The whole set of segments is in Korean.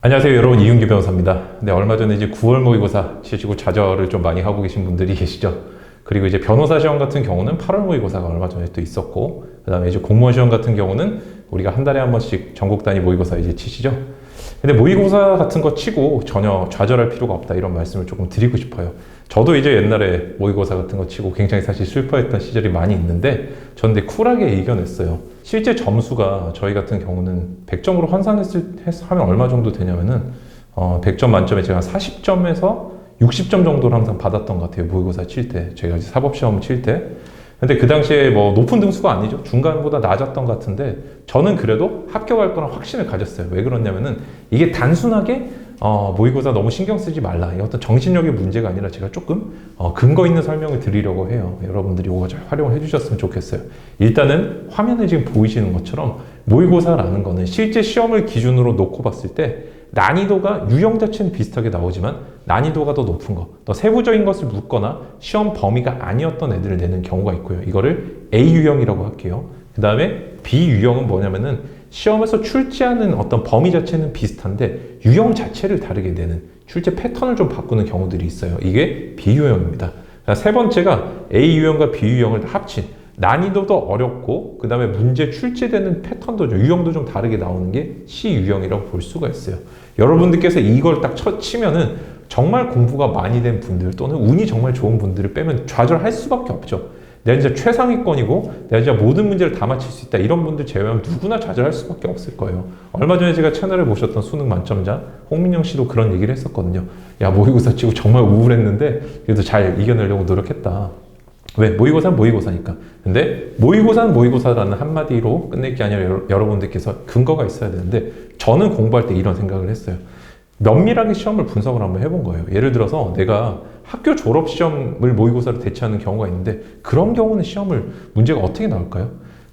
안녕하세요 여러분, 이윤규 변호사입니다. 네, 얼마 전에 이제 9월 모의고사 치시고 좌절을 좀 많이 하고 계신 분들이 계시죠. 그리고 이제 변호사 시험 같은 경우는 8월 모의고사가 얼마 전에 또 있었고, 그 다음에 이제 공무원 시험 같은 경우는 우리가 한 달에 한 번씩 전국 단위 모의고사 이제 치시죠. 근데 모의고사 같은 거 치고 전혀 좌절할 필요가 없다, 이런 말씀을 조금 드리고 싶어요. 저도 이제 옛날에 모의고사 같은 거 치고 굉장히 사실 슬퍼했던 시절이 많이 있는데, 전 근데 쿨하게 이겨냈어요. 실제 점수가 저희 같은 경우는 100점으로 하면 얼마 정도 되냐면은 100점 만점에 제가 40점에서 60점 정도를 항상 받았던 것 같아요. 모의고사 칠 때. 제가 이제 사법시험 칠 때. 근데 그 당시에 뭐 높은 등수가 아니죠. 중간보다 낮았던 것 같은데, 저는 그래도 합격할 거란 확신을 가졌어요. 왜 그러냐면은 이게 단순하게 모의고사 너무 신경 쓰지 말라, 이 어떤 정신력의 문제가 아니라 제가 조금 근거 있는 설명을 드리려고 해요. 여러분들이 이거 잘 활용을 해주셨으면 좋겠어요. 일단은 화면에 지금 보이시는 것처럼 모의고사라는 거는 실제 시험을 기준으로 놓고 봤을 때 난이도가 유형 자체는 비슷하게 나오지만 난이도가 더 높은 거, 더 세부적인 것을 묻거나 시험 범위가 아니었던 애들을 내는 경우가 있고요. 이거를 A 유형이라고 할게요. 그 다음에 B 유형은 뭐냐면은 시험에서 출제하는 어떤 범위 자체는 비슷한데 유형 자체를 다르게 내는, 출제 패턴을 좀 바꾸는 경우들이 있어요. 이게 B 유형입니다. 세 번째가 A 유형과 B 유형을 합친, 난이도도 어렵고 그 다음에 문제 출제되는 패턴도 유형도 좀 다르게 나오는 게 C 유형이라고 볼 수가 있어요. 여러분들께서 이걸 딱 치면은 정말 공부가 많이 된 분들 또는 운이 정말 좋은 분들을 빼면 좌절할 수밖에 없죠. 내가 진짜 최상위권이고 내가 진짜 모든 문제를 다 맞힐 수 있다, 이런 분들 제외하면 누구나 좌절할 수밖에 없을 거예요. 얼마 전에 제가 채널에 모셨던 수능 만점자 홍민영 씨도 그런 얘기를 했었거든요. 야, 모의고사 치고 정말 우울했는데 그래도 잘 이겨내려고 노력했다. 왜? 모의고사는 모의고사니까. 근데 모의고사는 모의고사라는 한마디로 끝낼 게 아니라 여러분들께서 근거가 있어야 되는데, 저는 공부할 때 이런 생각을 했어요. 면밀하게 시험을 분석을 한번 해본 거예요. 예를 들어서 내가 학교 졸업 시험을 모의고사로 대체하는 경우가 있는데, 그런 경우는 문제가 어떻게 나올까요?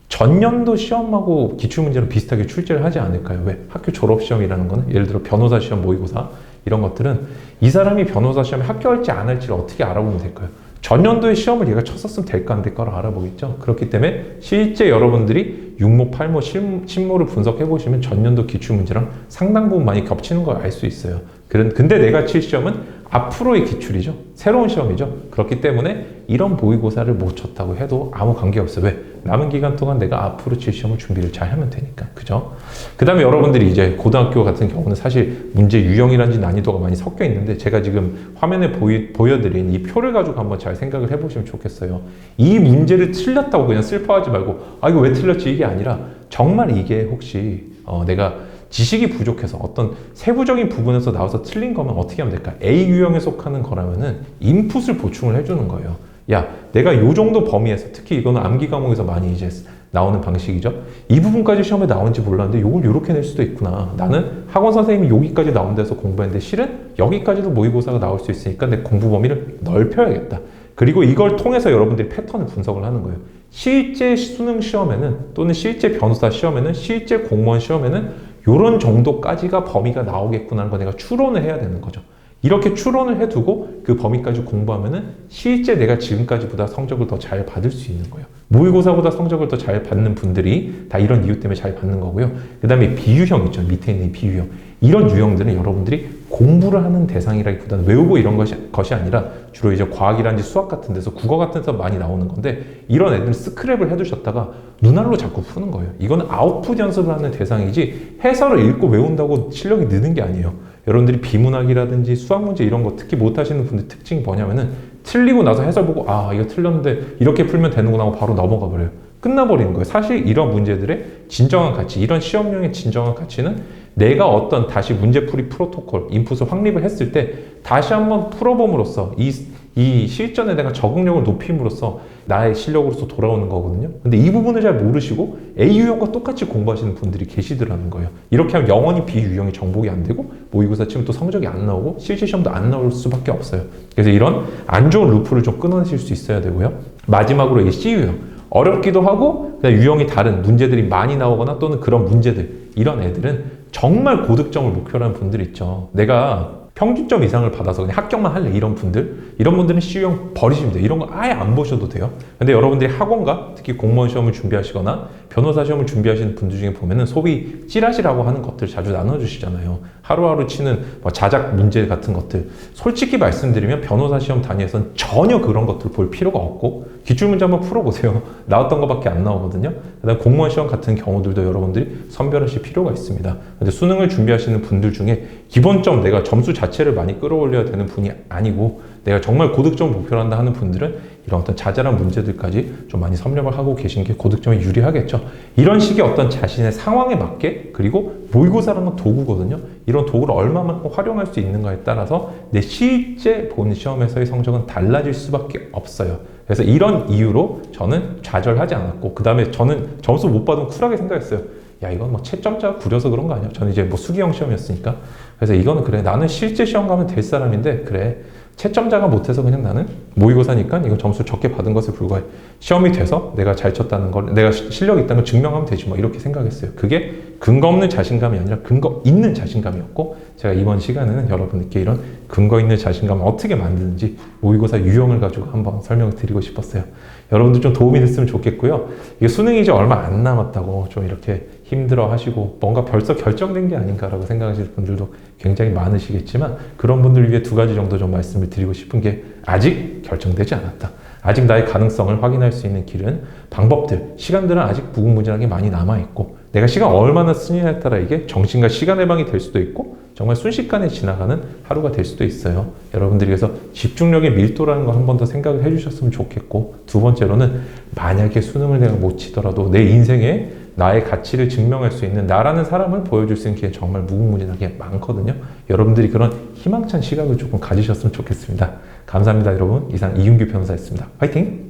전년도 시험하고 기출문제는 비슷하게 출제를 하지 않을까요? 왜? 학교 졸업 시험이라는 거는 예를 들어 변호사 시험 모의고사 이런 것들은 이 사람이 변호사 시험에 합격할지 안 할지를 어떻게 알아보면 될까요? 전년도의 시험을 얘가 쳤었으면 될까 안 될까를 알아보겠죠. 그렇기 때문에 실제 여러분들이 육모, 팔모, 신모를 분석해 보시면 전년도 기출문제랑 상당 부분 많이 겹치는 걸 알 수 있어요. 근데 내가 칠 시험은 앞으로의 기출이죠. 새로운 시험이죠. 그렇기 때문에 이런 모의고사를 못 쳤다고 해도 아무 관계없어요. 왜? 남은 기간 동안 내가 앞으로 칠 시험을 준비를 잘 하면 되니까. 그죠? 그 다음에 여러분들이 이제 고등학교 같은 경우는 사실 문제 유형이란지 난이도가 많이 섞여 있는데, 제가 지금 화면에 보여드린 이 표를 가지고 한번 잘 생각을 해보시면 좋겠어요. 이 문제를 틀렸다고 그냥 슬퍼하지 말고 아 이거 왜 틀렸지, 이게 아니라 정말 이게 혹시 내가 지식이 부족해서 어떤 세부적인 부분에서 나와서 틀린 거면 어떻게 하면 될까? A 유형에 속하는 거라면은 인풋을 보충을 해주는 거예요. 야, 내가 요 정도 범위에서, 특히 이거는 암기 과목에서 많이 이제 나오는 방식이죠. 이 부분까지 시험에 나오는지 몰랐는데 요걸 요렇게 낼 수도 있구나. 나는 학원 선생님이 여기까지 나온 데서 공부했는데 실은 여기까지도 모의고사가 나올 수 있으니까 내 공부 범위를 넓혀야겠다. 그리고 이걸 통해서 여러분들이 패턴을 분석을 하는 거예요. 실제 수능 시험에는, 또는 실제 변호사 시험에는, 실제 공무원 시험에는 이런 정도까지가 범위가 나오겠구나는 거 내가 추론을 해야 되는 거죠. 이렇게 추론을 해두고 그 범위까지 공부하면은 실제 내가 지금까지보다 성적을 더 잘 받을 수 있는 거예요. 모의고사보다 성적을 더 잘 받는 분들이 다 이런 이유 때문에 잘 받는 거고요. 그 다음에 비유형 있죠. 밑에 있는 비유형. 이런 유형들은 여러분들이 공부를 하는 대상이라기보다는 외우고 이런 것이 아니라 주로 이제 과학이라든지 수학 같은 데서, 국어 같은 데서 많이 나오는 건데, 이런 애들은 스크랩을 해두셨다가 눈알로 자꾸 푸는 거예요. 이거는 아웃풋 연습을 하는 대상이지 해설을 읽고 외운다고 실력이 느는 게 아니에요. 여러분들이 비문학이라든지 수학 문제 이런 거 특히 못하시는 분들 특징이 뭐냐면은 틀리고 나서 해설 보고 아 이거 틀렸는데 이렇게 풀면 되는구나 하고 바로 넘어가 버려요. 끝나버리는 거예요. 사실 이런 문제들의 진정한 가치, 이런 시험용의 진정한 가치는 내가 어떤 다시 문제풀이 프로토콜, 인풋을 확립을 했을 때 다시 한번 풀어봄으로써 이 실전에 내가 적응력을 높임으로써 나의 실력으로서 돌아오는 거거든요. 근데 이 부분을 잘 모르시고 A 유형과 똑같이 공부하시는 분들이 계시더라는 거예요. 이렇게 하면 영원히 B 유형이 정복이 안 되고 모의고사 치면 또 성적이 안 나오고 실제 시험도 안 나올 수밖에 없어요. 그래서 이런 안 좋은 루프를 좀 끊어내실 수 있어야 되고요. 마지막으로 이 C 유형. 어렵기도 하고 그냥 유형이 다른 문제들이 많이 나오거나 또는 그런 문제들, 이런 애들은 정말 고득점을 목표로 하는 분들 있죠. 내가 평균점 이상을 받아서 그냥 합격만 할래 이런 분들은 CU형 버리시면 돼요. 이런 거 아예 안 보셔도 돼요. 근데 여러분들이 학원과 특히 공무원 시험을 준비하시거나 변호사 시험을 준비하시는 분들 중에 보면은 소위 찌라시라고 하는 것들 자주 나눠주시잖아요. 하루하루 치는 뭐 자작 문제 같은 것들. 솔직히 말씀드리면 변호사 시험 단위에서는 전혀 그런 것들 볼 필요가 없고 기출문제 한번 풀어보세요. 나왔던 것밖에 안 나오거든요. 그다음 공무원 시험 같은 경우들도 여러분들이 선별하실 필요가 있습니다. 근데 수능을 준비하시는 분들 중에 기본점 내가 점수 자체를 많이 끌어올려야 되는 분이 아니고 내가 정말 고득점을 목표로 한다 하는 분들은 이런 어떤 자잘한 문제들까지 좀 많이 섭렵을 하고 계신 게 고득점에 유리하겠죠. 이런 식의 어떤 자신의 상황에 맞게 그리고 모의고사라는 건 도구거든요. 이런 도구를 얼마만큼 활용할 수 있는가에 따라서 내 실제 본 시험에서의 성적은 달라질 수밖에 없어요. 그래서 이런 이유로 저는 좌절하지 않았고 그 다음에 저는 점수 못 받으면 쿨하게 생각했어요. 야 이건 뭐 채점자가 구려서 그런 거 아니야? 저는 이제 뭐 수기형 시험이었으니까. 그래서 이거는 그래 나는 실제 시험 가면 될 사람인데 그래 채점자가 못해서 그냥 나는 모의고사니까 이거 점수 적게 받은 것에 불과해. 시험이 돼서 내가 잘 쳤다는 걸, 내가 실력이 있다는 걸 증명하면 되지 뭐 이렇게 생각했어요. 그게 근거 없는 자신감이 아니라 근거 있는 자신감이었고 제가 이번 시간에는 여러분께 이런 근거 있는 자신감을 어떻게 만드는지 모의고사 유형을 가지고 한번 설명을 드리고 싶었어요. 여러분들 좀 도움이 됐으면 좋겠고요. 이게 수능이 이제 얼마 안 남았다고 좀 이렇게 힘들어 하시고 뭔가 벌써 결정된 게 아닌가라고 생각하시는 분들도 굉장히 많으시겠지만 그런 분들을 위해 2가지 정도 좀 말씀을 드리고 싶은 게 아직 결정되지 않았다. 아직 나의 가능성을 확인할 수 있는 길은 방법들, 시간들은 아직 무궁무진하게 많이 남아있고 내가 시간 얼마나 쓰느냐에 따라 이게 정신과 시간 해방이 될 수도 있고 정말 순식간에 지나가는 하루가 될 수도 있어요. 여러분들이 그래서 집중력의 밀도라는 거 한 번 더 생각을 해주셨으면 좋겠고 2번째로는 만약에 수능을 내가 못 치더라도 내 인생에 나의 가치를 증명할 수 있는 나라는 사람을 보여줄 수 있는 게 정말 무궁무진하게 많거든요. 여러분들이 그런 희망찬 시각을 조금 가지셨으면 좋겠습니다. 감사합니다 여러분. 이상 이윤규 변호사였습니다. 화이팅!